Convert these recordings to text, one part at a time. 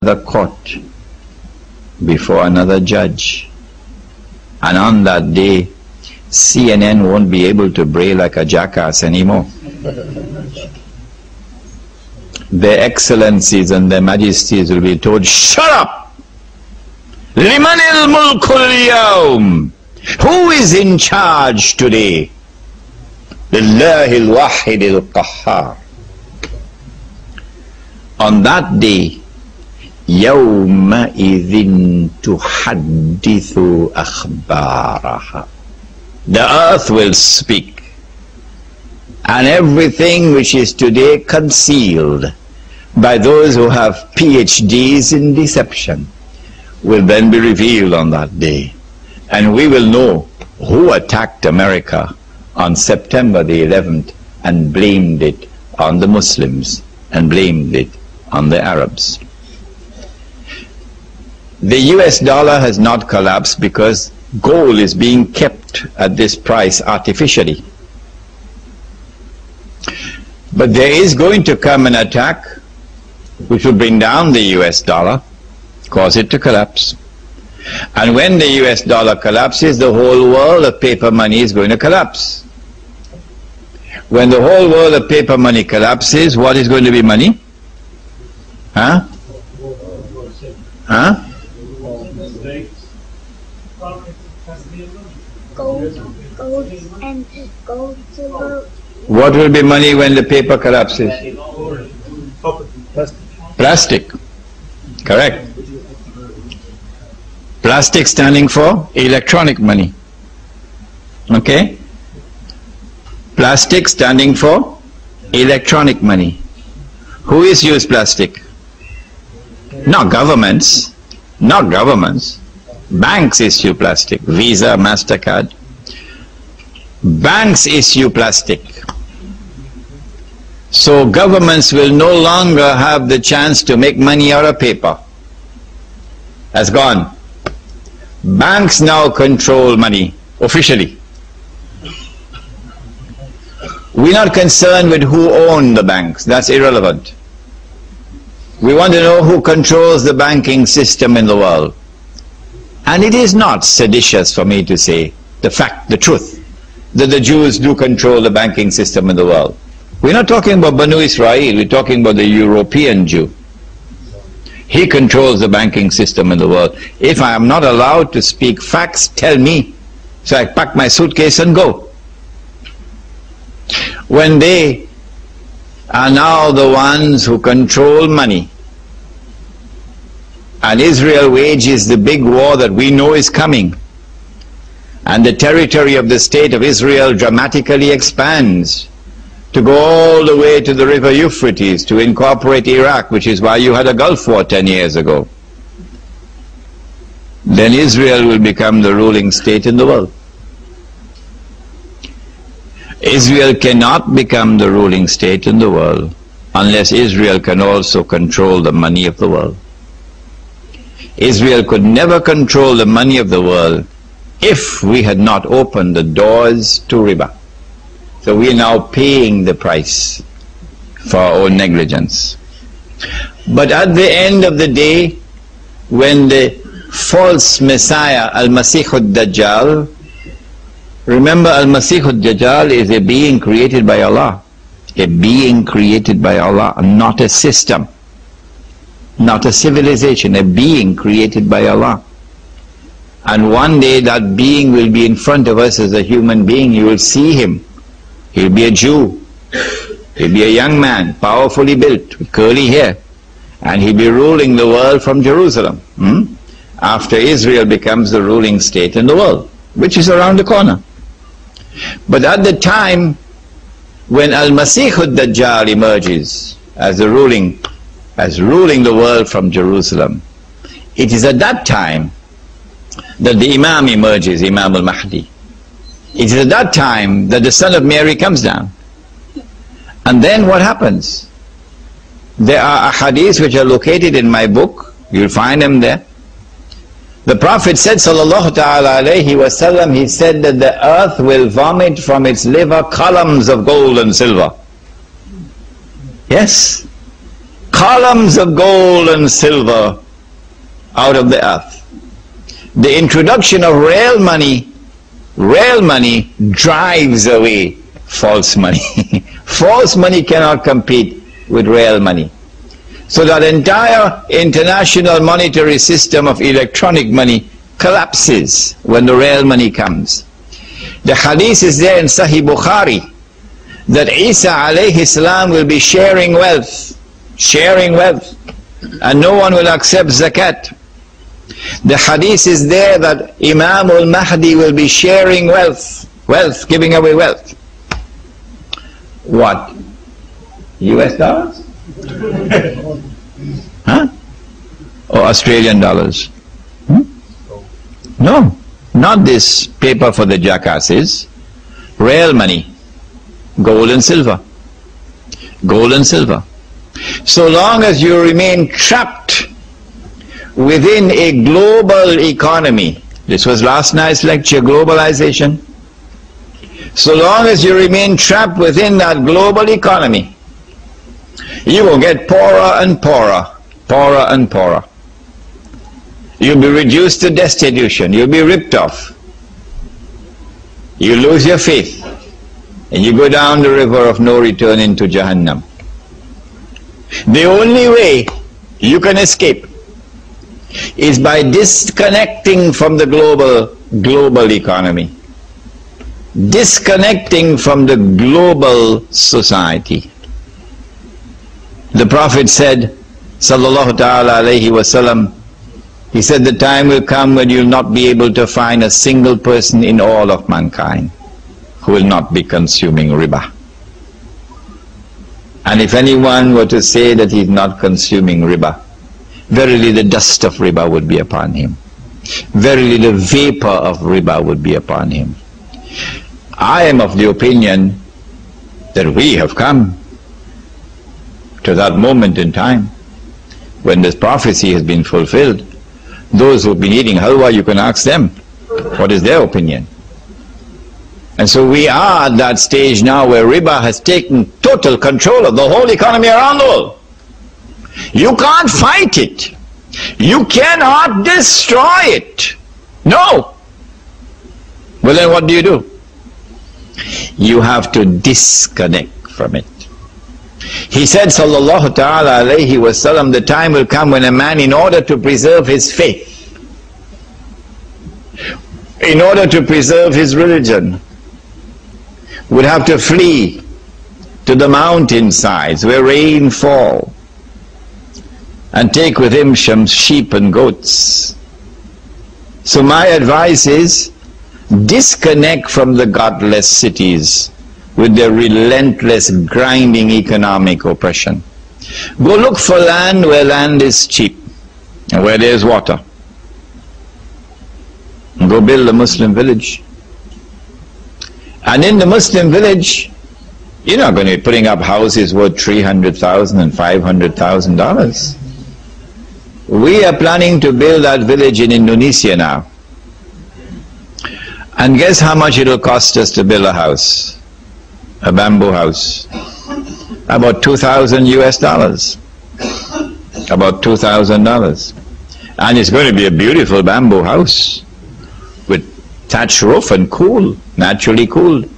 the court before another judge. And on that day, CNN won't be able to bray like a jackass anymore. Their excellencies and their majesties will be told, shut up! Limanil mulkul yawm. Who is in charge today? Lillahil wahidil qahhar. On that day, yawma idhin tuhaddithu akhbaraha. The earth will speak, and everything which is today concealed by those who have PhDs in deception will then be revealed on that day. And we will know who attacked America on September the 11th and blamed it on the Muslims and blamed it on the Arabs. The US dollar has not collapsed because gold is being kept at this price artificially. But there is going to come an attack which will bring down the US dollar, cause it to collapse. And when the US dollar collapses, the whole world of paper money is going to collapse. When the whole world of paper money collapses, what is going to be money? Huh? Huh? Gold and gold, silver. What will be money when the paper collapses? Plastic. Correct. Plastic standing for electronic money. Okay? Plastic standing for electronic money. Who is used plastic? Not governments. Not governments. Banks issue plastic. Visa, MasterCard. Banks issue plastic. So governments will no longer have the chance to make money out of paper. That's gone. Banks now control money, officially. We're not concerned with who owns the banks. That's irrelevant. We want to know who controls the banking system in the world. And it is not seditious for me to say the truth, that the Jews do control the banking system in the world. We're not talking about Banu Israel, we're talking about the European Jew. He controls the banking system in the world. If I am not allowed to speak facts, tell me. So I pack my suitcase and go. When they are now the ones who control money, and Israel wages the big war that we know is coming, and the territory of the state of Israel dramatically expands to go all the way to the river Euphrates to incorporate Iraq, which is why you had a Gulf War 10 years ago. Then Israel will become the ruling state in the world. Israel cannot become the ruling state in the world unless Israel can also control the money of the world. Israel could never control the money of the world if we had not opened the doors to Riba. So we are now paying the price for our own negligence. But at the end of the day, when the false Messiah, Al-Masih al-Dajjal, remember Al-Masih al-Dajjal is a being created by Allah. A being created by Allah, not a system, not a civilization, a being created by Allah. And one day that being will be in front of us as a human being. You will see him. He'll be a Jew. He'll be a young man, powerfully built, with curly hair. And he'll be ruling the world from Jerusalem. After Israel becomes the ruling state in the world, which is around the corner. But at the time when Al-Masih al-Dajjal emerges as ruling the world from Jerusalem, it is at that time that the Imam emerges, Imam al-Mahdi. It is at that time that the son of Mary comes down. And then what happens? There are ahadith which are located in my book. You'll find them there. The Prophet said, sallallahu ta'ala alayhi wa sallam, he said that the earth will vomit from its liver columns of gold and silver. Yes. columns of gold and silver out of the earth. The introduction of real money drives away false money. False money cannot compete with real money. So that entire international monetary system of electronic money collapses when the real money comes. The hadith is there in Sahih Bukhari that Isa alayhi salam will be sharing wealth, and no one will accept zakat. The hadith is there that Imam al-Mahdi will be sharing wealth, giving away wealth. What? US dollars? Huh? Or Australian dollars? No, not this paper for the jackasses. Real money. Gold and silver. Gold and silver. So long as you remain trapped within a global economy, this was last night's lecture, globalization. So long as you remain trapped within that global economy, you will get poorer and poorer, poorer and poorer. You'll be reduced to destitution. You'll be ripped off. You lose your faith. And you go down the river of no return into Jahannam. The only way you can escape is by disconnecting from the global economy. Disconnecting from the global society. The Prophet said, sallallahu ta'ala alayhi wasallam, he said, the time will come when you'll not be able to find a single person in all of mankind who will not be consuming riba. And if anyone were to say that he's not consuming riba, verily the dust of riba would be upon him. Verily the vapor of riba would be upon him. I am of the opinion that we have come to that moment in time when this prophecy has been fulfilled. Those who've been eating halwa, you can ask them what is their opinion. And so we are at that stage now where riba has taken total control of the whole economy around the world. You can't fight it. You cannot destroy it. No. Well, then what do? You have to disconnect from it. He said, sallallahu ta'ala alayhi wasallam, the time will come when a man, in order to preserve his faith, in order to preserve his religion, would have to flee to the mountainsides where rain falls, and take with him some sheep and goats. So my advice is, disconnect from the godless cities with their relentless grinding economic oppression. Go look for land where land is cheap and where there is water. And go build a Muslim village. And in the Muslim village, you're not going to be putting up houses worth $300,000 and $500,000. We are planning to build that village in Indonesia now. And guess how much it will cost us to build a house? A bamboo house. About $2,000 US. About $2,000. And it's going to be a beautiful bamboo house with thatched roof and cool, naturally cooled.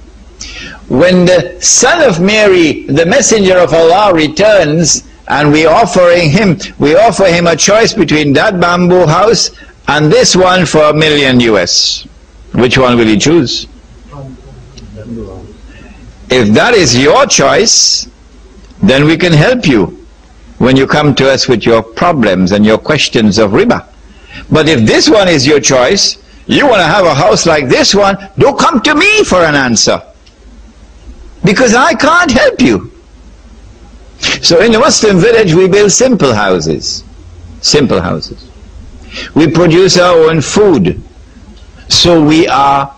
When the son of Mary, the messenger of Allah, returns, and we offer him a choice between that bamboo house and this one for $1 million US. Which one will he choose? If that is your choice, then we can help you when you come to us with your problems and your questions of riba. But if this one is your choice, you want to have a house like this one, don't come to me for an answer, because I can't help you. So in the Muslim village we build simple houses. Simple houses. We produce our own food. So we are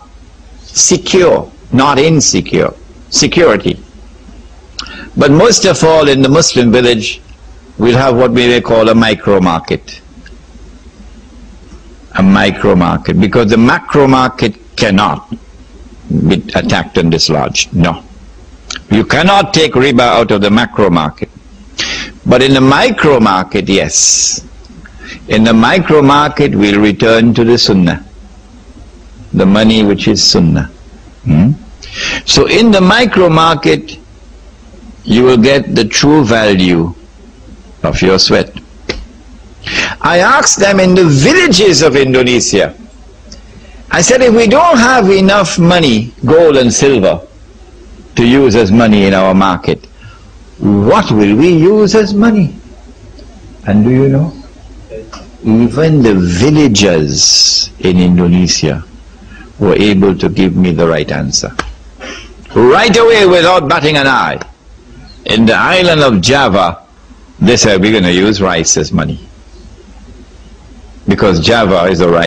secure, not insecure. Security. But most of all, in the Muslim village, we'll have what we may call a micro market. A micro market. Because the macro market cannot be attacked and dislodged. No. You cannot take riba out of the macro market. But in the micro market, yes. In the micro market, we'll return to the sunnah. The money which is sunnah. So in the micro market, you will get the true value of your sweat. I asked them in the villages of Indonesia, I said, if we don't have enough money, gold and silver, to use as money in our market, what will we use as money? And do you know? Even the villagers in Indonesia were able to give me the right answer. Right away, without batting an eye. In the island of Java, they said, we're going to use rice as money. Because Java is a rice.